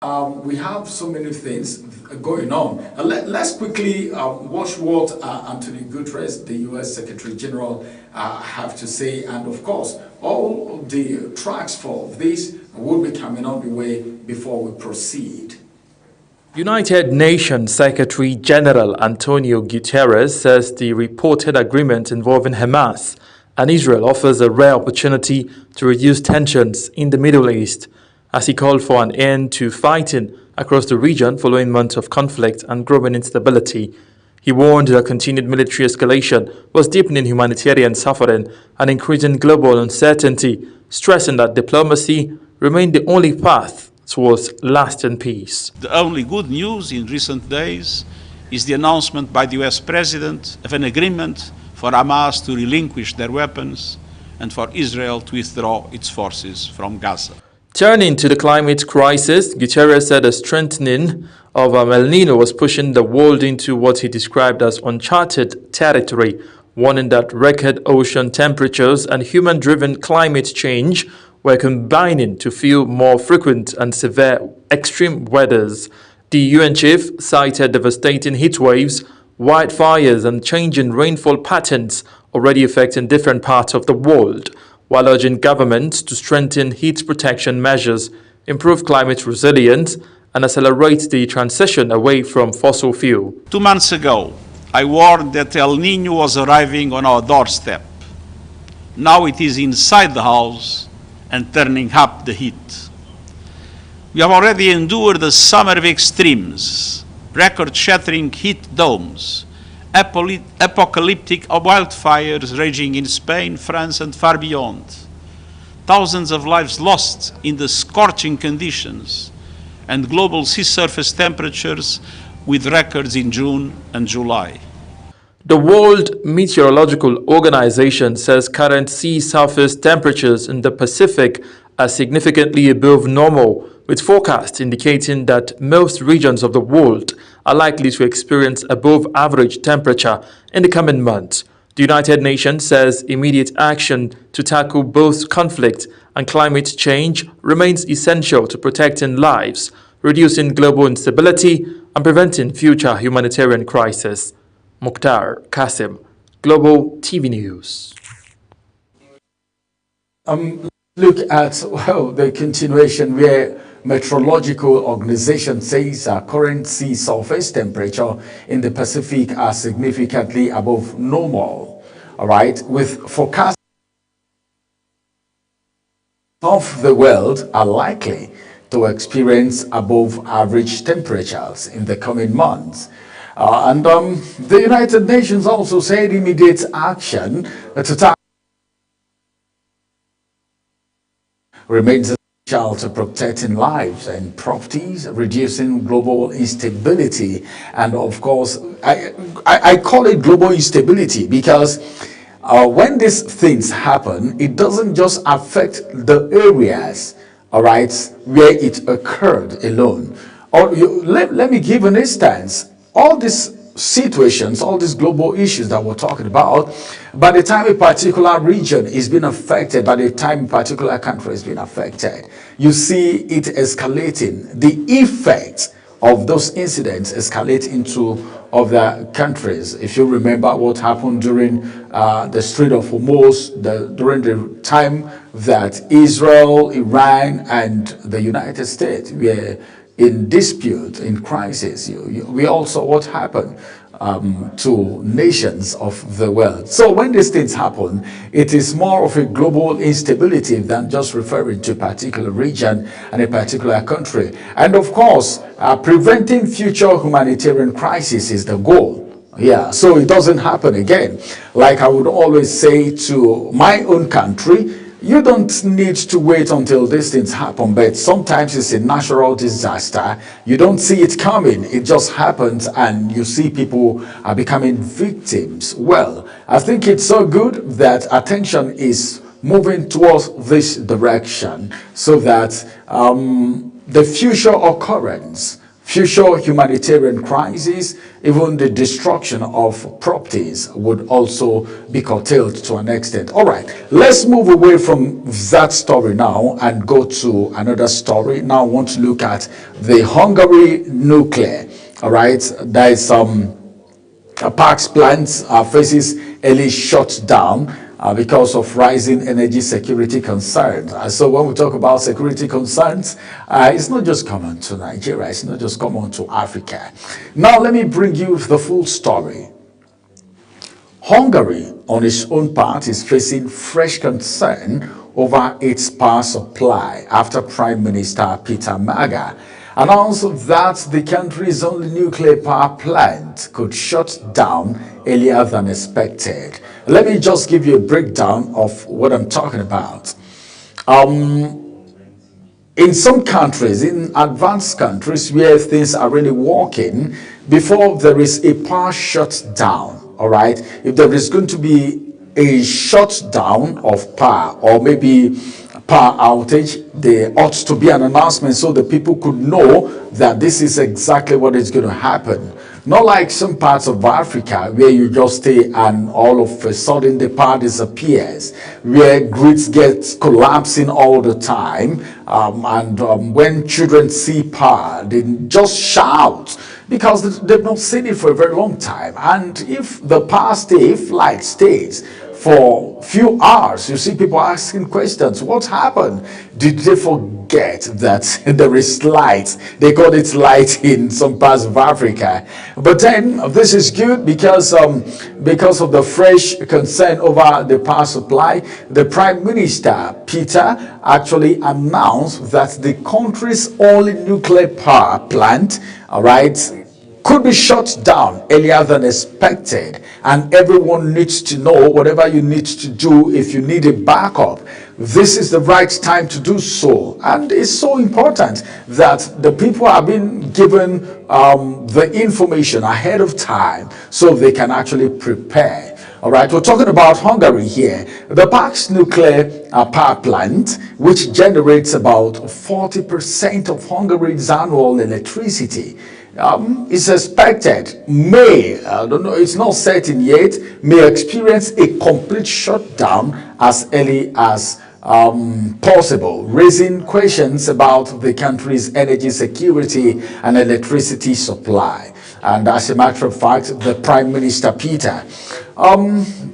We have so many things going on. Let's quickly watch what Antonio Guterres, the U.S. Secretary General, have to say. And of course, all the tracks for this will be coming on the way before we proceed. United Nations Secretary General Antonio Guterres says the reported agreement involving Hamas and Israel offers a rare opportunity to reduce tensions in the Middle East, as he called for an end to fighting across the region following months of conflict and growing instability. He warned that continued military escalation was deepening humanitarian suffering and increasing global uncertainty, stressing that diplomacy remained the only path towards lasting peace. The only good news in recent days is the announcement by the US President of an agreement for Hamas to relinquish their weapons and for Israel to withdraw its forces from Gaza. Turning to the climate crisis, Guterres said a strengthening of El Nino was pushing the world into what he described as uncharted territory, warning that record ocean temperatures and human-driven climate change were combining to fuel more frequent and severe extreme weathers. The UN chief cited devastating heat waves, wildfires, and changing rainfall patterns already affecting different parts of the world, while urging governments to strengthen heat protection measures, improve climate resilience, and accelerate the transition away from fossil fuel. 2 months ago, I warned that El Nino was arriving on our doorstep. Now it is inside the house and turning up the heat. We have already endured a summer of extremes, record-shattering heat domes, apocalyptic wildfires raging in Spain, France, and far beyond. Thousands of lives lost in the scorching conditions, and global sea surface temperatures with records in June and July. The World Meteorological Organization says current sea surface temperatures in the Pacific are significantly above normal, with forecasts indicating that most regions of the world are likely to experience above-average temperature in the coming months. The United Nations says immediate action to tackle both conflict and climate change remains essential to protecting lives, reducing global instability, and preventing future humanitarian crises. Mukhtar Qasim, Global TV News. Look at the continuation where Meteorological Organization says current sea surface temperature in the Pacific are significantly above normal. All right, with forecasts of the world are likely to experience above average temperatures in the coming months. The United Nations also said immediate action to tackle remains essential to protecting lives and properties, reducing global instability. And of course, I call it global instability because when these things happen, it doesn't just affect the areas, all right, where it occurred alone. Or let me give an instance. All these situations, all these global issues that we're talking about, by the time a particular region is being affected, by the time a particular country is being affected, you see it escalating. The effects of those incidents escalate into other countries. If you remember what happened during the Strait of Hormuz, during the time that Israel, Iran, and the United States were in dispute, in crisis, we all saw what happened to nations of the world. So when these things happen, it is more of a global instability than just referring to a particular region and a particular country. And of course, preventing future humanitarian crisis is the goal. Yeah, so it doesn't happen again. Like I would always say to my own country, you don't need to wait until these things happen, but sometimes it's a natural disaster. You don't see it coming. It just happens and you see people are becoming victims. Well, I think it's so good that attention is moving towards this direction so that the future Future humanitarian crises, even the destruction of properties would also be curtailed to an extent. All right, let's move away from that story now and go to another story. Now I want to look at the Hungary nuclear. All right, there is Parks plants faces early shutdown because of rising energy security concerns. So when we talk about security concerns, it's not just common to Nigeria, it's not just common to Africa. Now let me bring you the full story. Hungary, on its own part, is facing fresh concern over its power supply after Prime Minister Peter Maga announced that the country's only nuclear power plant could shut down earlier than expected. Let me just give you a breakdown of what I'm talking about. In some countries, in advanced countries where things are really working, before there is a power shutdown, all right, if there is going to be a shutdown of power or maybe power outage, there ought to be an announcement so the people could know that this is exactly what is going to happen. Not like some parts of Africa where you just stay and all of a sudden the power disappears, where grids get collapsing all the time, when children see power, they just shout because they've not seen it for a very long time. And if the power stays, if light stays for a few hours, you see people asking questions. What happened? Did they forget that there is light? They call it light in some parts of Africa. But then this is good because of the fresh concern over the power supply, the Prime Minister, Peter, actually announced that the country's only nuclear power plant, all right, could be shut down earlier than expected, and everyone needs to know whatever you need to do. If you need a backup, this is the right time to do so. And it's so important that the people are being given the information ahead of time so they can actually prepare. All right, we're talking about Hungary here. The Parks nuclear power plant, which generates about 40% of Hungary's annual electricity, is expected I don't know, it's not certain yet, may experience a complete shutdown as early as possible, raising questions about the country's energy security and electricity supply. And as a matter of fact, the Prime Minister Peter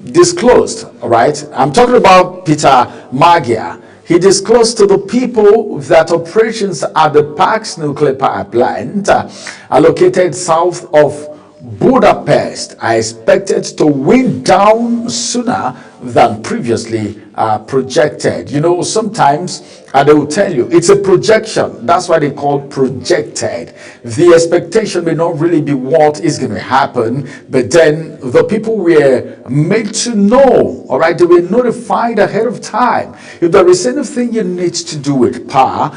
disclosed, all right, I'm talking about Peter Magyar. He disclosed to the people that operations at the Parks nuclear power plant are located south of Budapest are expected to wind down sooner than previously projected. You know, sometimes they will tell you it's a projection. That's why they call projected. The expectation may not really be what is going to happen, but then the people were made to know, all right, they were notified ahead of time. If there is anything you need to do with power,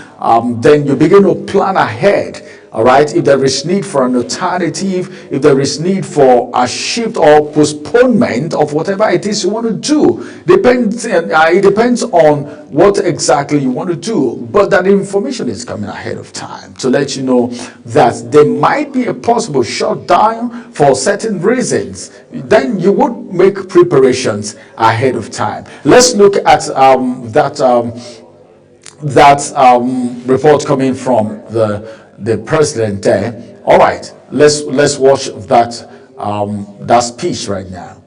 then you begin to plan ahead. All right, if there is need for an alternative, if there is need for a shift or postponement of whatever it is you want to do, it depends on what exactly you want to do. But that information is coming ahead of time to let you know that there might be a possible shutdown for certain reasons. Then you would make preparations ahead of time. Let's look at that report coming from the president there. All right, let's watch that speech right now.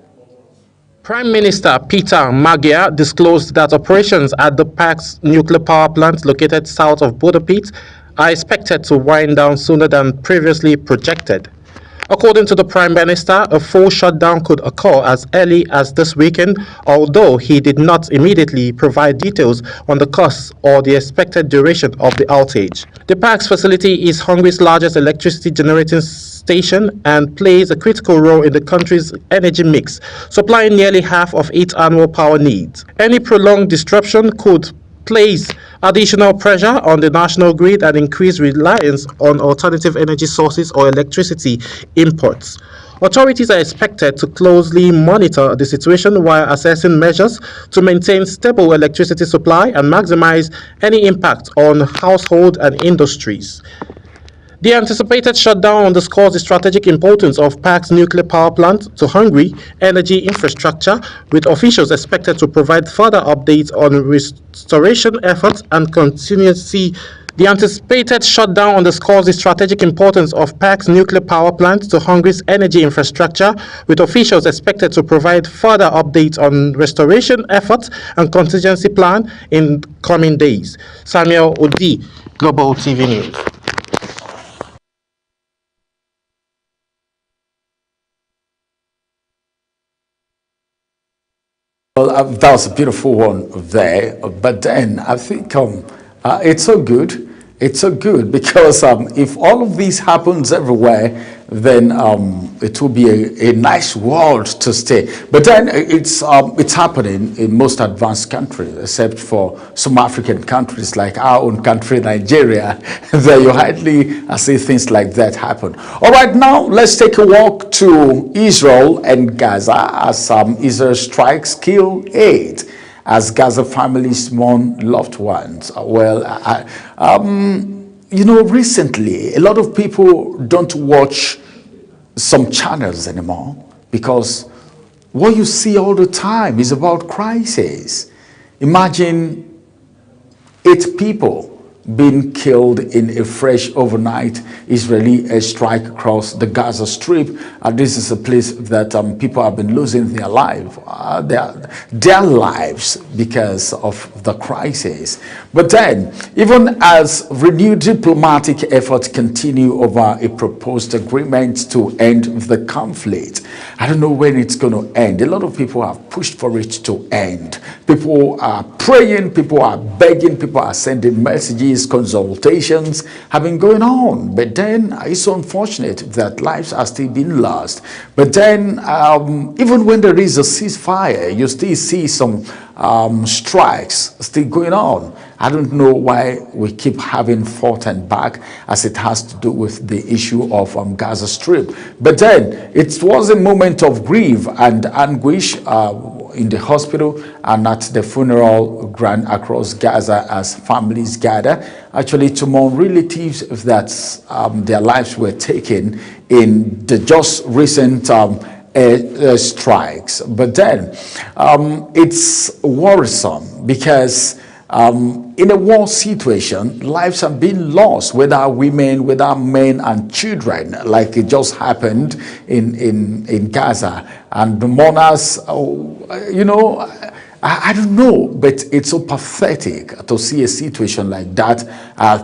Prime Minister Peter Magyar disclosed that operations at the Parks nuclear power plant located south of Budapest are expected to wind down sooner than previously projected. According to the Prime Minister, a full shutdown could occur as early as this weekend, although he did not immediately provide details on the costs or the expected duration of the outage. The Parks facility is Hungary's largest electricity generating station and plays a critical role in the country's energy mix, supplying nearly half of its annual power needs. Any prolonged disruption could place additional pressure on the national grid and increase reliance on alternative energy sources or electricity imports. Authorities are expected to closely monitor the situation while assessing measures to maintain stable electricity supply and maximize any impact on households and industries. The anticipated shutdown underscores the strategic importance of PAC's nuclear power plant to Hungary energy infrastructure, with officials expected to provide further updates on restoration efforts and contingency. The anticipated shutdown underscores the strategic importance of PAC's nuclear power plant to Hungary's energy infrastructure, with officials expected to provide further updates on restoration efforts and contingency plan in coming days. Samuel Odi, Global TV News. Well, that was a beautiful one there, but then I think it's so good. It's so good because if all of this happens everywhere, then it will be a nice world to stay. But then it's happening in most advanced countries, except for some African countries like our own country, Nigeria, that you hardly see things like that happen. All right, now let's take a walk to Israel and Gaza as Israel strikes kill 8 as Gaza families mourn loved ones. Well, you know, recently a lot of people don't watch some channels anymore because what you see all the time is about crisis. Imagine 8 people being killed in a fresh overnight Israeli airstrike across the Gaza Strip. This is a place that people have been losing their their lives because of the crisis. But then, even as renewed diplomatic efforts continue over a proposed agreement to end the conflict, I don't know when it's going to end. A lot of people have pushed for it to end. People are praying, people are begging, people are sending messages, consultations have been going on. But then it's unfortunate that lives are still being lost. But then even when there is a ceasefire, you still see some strikes still going on. I don't know why we keep having fought and back, as it has to do with the issue of Gaza Strip. But then it was a moment of grief and anguish in the hospital and at the funeral ground across Gaza as families gather actually to mourn relatives that their lives were taken in the just recent strikes. But then it's worrisome because in a war situation, lives have been lost, whether women, whether men and children, like it just happened in Gaza. And the mourners, you know, I don't know, but it's so pathetic to see a situation like that.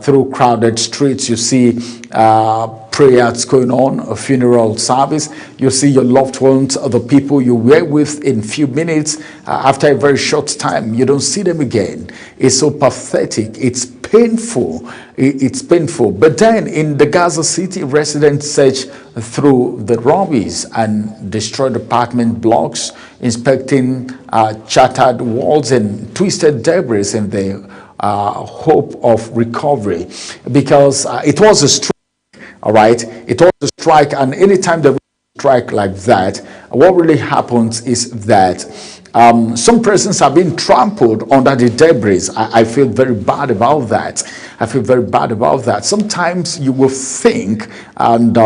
Through crowded streets, you see prayers going on, a funeral service. You see your loved ones, the people you were with in few minutes. After a very short time, you don't see them again. It's so pathetic. It's painful. It's painful. But then in the Gaza City, residents search through the rubbish and destroyed apartment blocks, inspecting shattered walls and twisted debris in the hope of recovery, because it was a strike. All right, it was a strike, and anytime there is a strike like that, what really happens is that some persons are being trampled under the debris. I feel very bad about that. I feel very bad about that. Sometimes you will think, and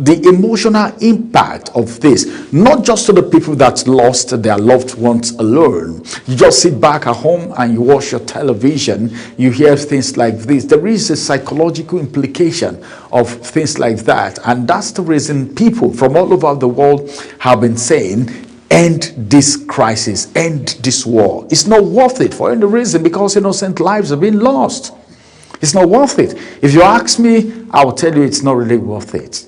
the emotional impact of this, not just to the people that lost their loved ones alone. You just sit back at home and you watch your television, you hear things like this. There is a psychological implication of things like that, and that's the reason people from all over the world have been saying, end this crisis, end this war. It's not worth it for any reason, because innocent lives have been lost. It's not worth it. If you ask me, I will tell you it's not really worth it.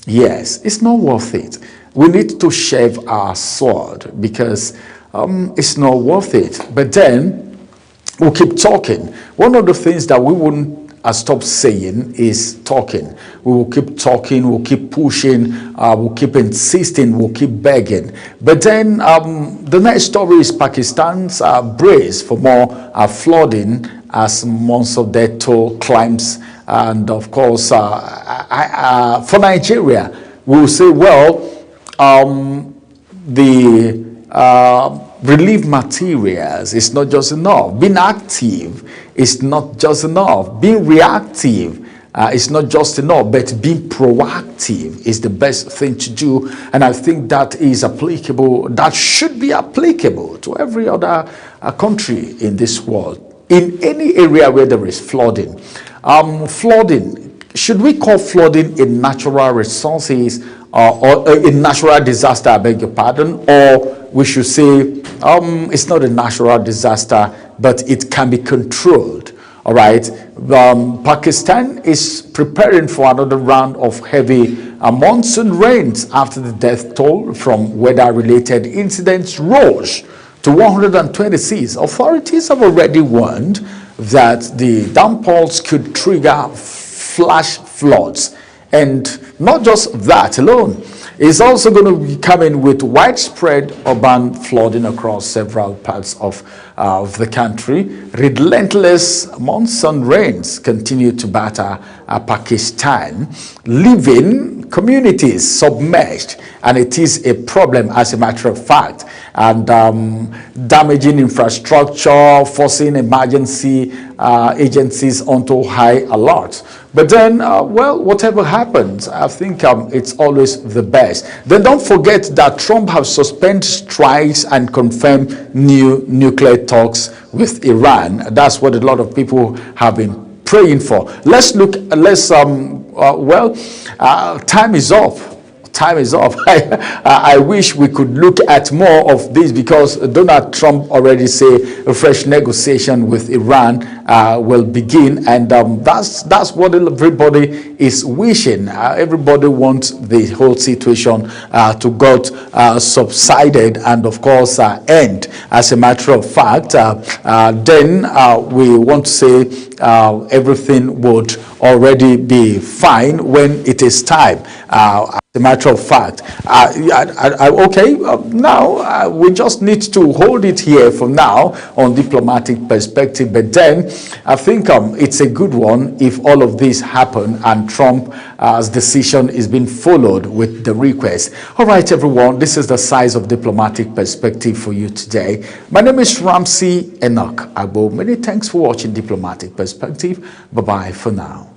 Yes, it's not worth it. We need to shave our sword because it's not worth it. But then we'll keep talking. One of the things that we wouldn't stop saying is talking. We will keep talking, we'll keep pushing, we'll keep insisting, we'll keep begging. But then the next story is Pakistan's brace for more flooding as months of death toll climbs. And of course, for Nigeria, we will say, well, the relief materials is not just enough. Being active is not just enough. Being reactive is not just enough, but being proactive is the best thing to do. And I think that is applicable, that should be applicable to every other country in this world. In any area where there is flooding, should we call flooding a natural resources or a natural disaster, I beg your pardon, or we should say it's not a natural disaster, but it can be controlled. All right. Pakistan is preparing for another round of heavy monsoon rains after the death toll from weather-related incidents rose to 126. Authorities have already warned that the downpours could trigger flash floods. And not just that alone, it's also going to be coming with widespread urban flooding across several parts of the country. Relentless monsoon rains continue to batter Pakistan, leaving communities submerged, and it is a problem as a matter of fact, and damaging infrastructure, forcing emergency agencies onto high alert. But then, well, whatever happens, I think it's always the best. Then don't forget that Trump has suspended strikes and confirmed new nuclear talks with Iran. That's what a lot of people have been praying for. Let's look, time is up. Time is up. I wish we could look at more of this, because Donald Trump already said a fresh negotiation with Iran will begin, and that's what everybody is wishing. Everybody wants the whole situation to get subsided and of course end. As a matter of fact, then we want to say everything would already be fine when it is time. As a matter of fact, now we just need to hold it here for now on diplomatic perspective. But then I think it's a good one if all of this happen and Trump's decision is being followed with the request. All right, everyone, this is the size of diplomatic perspective for you today. My name is Ramsey Enoch Agbo. Many thanks for watching Diplomatic Perspective. Bye-bye for now.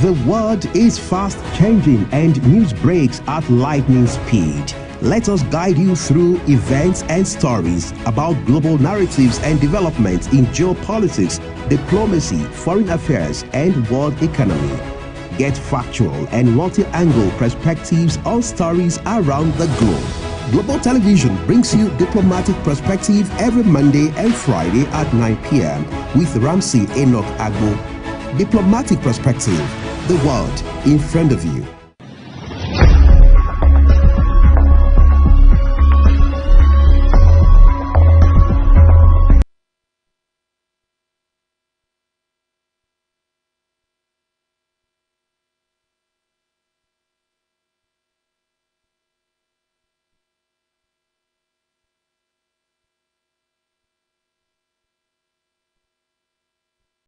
The world is fast changing and news breaks at lightning speed. Let us guide you through events and stories about global narratives and developments in geopolitics, diplomacy, foreign affairs, and world economy. Get factual and multi-angle perspectives on stories around the globe. Global Television brings you Diplomatic Perspective every Monday and Friday at 9 p.m. with Ramsey Enoch Agbo. Diplomatic Perspective, the world in front of you.